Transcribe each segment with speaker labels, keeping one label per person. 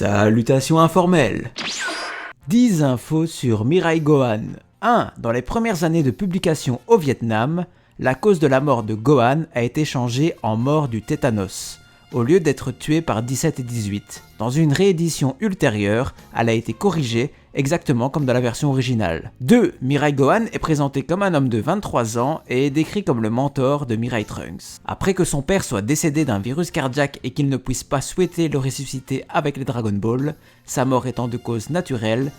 Speaker 1: Salutations informelles. 10 infos sur Mirai Gohan. 1. Dans les premières années de publication au Vietnam, la cause de la mort de Gohan a été changée en mort du tétanos, au lieu d'être tué par 17 et 18. Dans une réédition ultérieure, elle a été corrigée exactement comme dans la version originale. 2. Mirai Gohan est présenté comme un homme de 23 ans et est décrit comme le mentor de Mirai Trunks. Après que son père soit décédé d'un virus cardiaque et qu'il ne puisse pas souhaiter le ressusciter avec les Dragon Ball, sa mort étant de cause naturelle,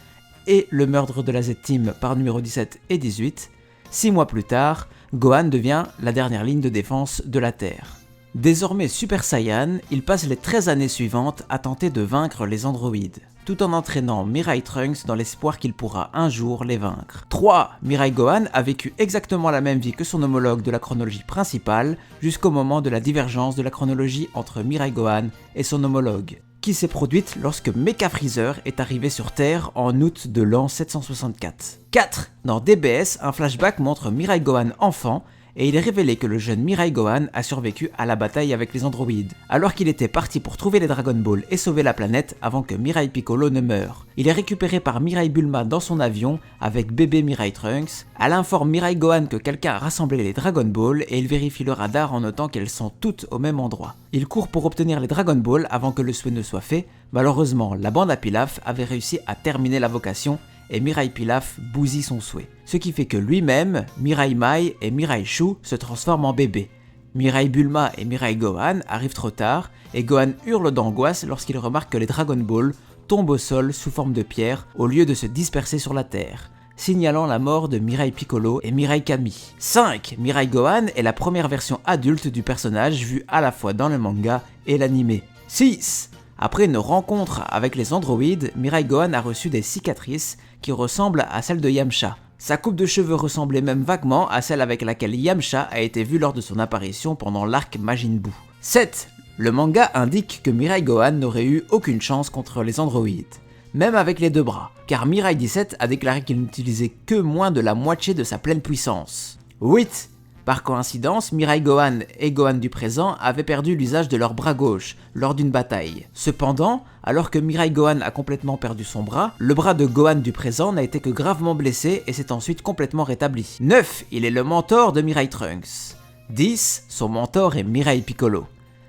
Speaker 1: et le meurtre de la Z-Team par numéro 17 et 18, 6 mois plus tard, Gohan devient la dernière ligne de défense de la Terre. Désormais Super Saiyan, il passe les 13 années suivantes à tenter de vaincre les androïdes, tout en entraînant Mirai Trunks dans l'espoir qu'il pourra un jour les vaincre. 3. Mirai Gohan a vécu exactement la même vie que son homologue de la chronologie principale, jusqu'au moment de la divergence de la chronologie entre Mirai Gohan et son homologue, qui s'est produite lorsque Mecha Freezer est arrivé sur Terre en août de l'an 764. 4. Dans DBS, un flashback montre Mirai Gohan enfant, et il est révélé que le jeune Mirai Gohan a survécu à la bataille avec les androïdes, alors qu'il était parti pour trouver les Dragon Ball et sauver la planète avant que Mirai Piccolo ne meure. Il est récupéré par Mirai Bulma dans son avion avec bébé Mirai Trunks. Elle informe Mirai Gohan que quelqu'un a rassemblé les Dragon Ball et il vérifie le radar en notant qu'elles sont toutes au même endroit. Il court pour obtenir les Dragon Ball avant que le souhait ne soit fait. Malheureusement, la bande à Pilaf avait réussi à terminer la vocation et Mirai Pilaf bousille son souhait. Ce qui fait que lui-même, Mirai Mai et Mirai Shu se transforment en bébés. Mirai Bulma et Mirai Gohan arrivent trop tard et Gohan hurle d'angoisse lorsqu'il remarque que les Dragon Ball tombent au sol sous forme de pierre au lieu de se disperser sur la terre, signalant la mort de Mirai Piccolo et Mirai Kami. 5. Mirai Gohan est la première version adulte du personnage vue à la fois dans le manga et l'anime. 6. Après une rencontre avec les androïdes, Mirai Gohan a reçu des cicatrices qui ressemblent à celles de Yamcha. Sa coupe de cheveux ressemblait même vaguement à celle avec laquelle Yamcha a été vu lors de son apparition pendant l'arc Majin Buu. 7. Le manga indique que Mirai Gohan n'aurait eu aucune chance contre les androïdes, même avec les 2 bras, car Mirai 17 a déclaré qu'il n'utilisait que moins de la moitié de sa pleine puissance. 8. Par coïncidence, Mirai Gohan et Gohan du présent avaient perdu l'usage de leur bras gauche lors d'une bataille. Cependant, alors que Mirai Gohan a complètement perdu son bras, le bras de Gohan du présent n'a été que gravement blessé et s'est ensuite complètement rétabli. 9. Il est le mentor de Mirai Trunks. 10. Son mentor est Mirai Piccolo.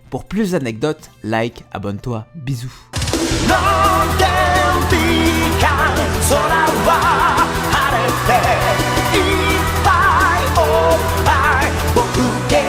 Speaker 1: Pour plus d'anecdotes, like, abonne-toi, bisous. 僕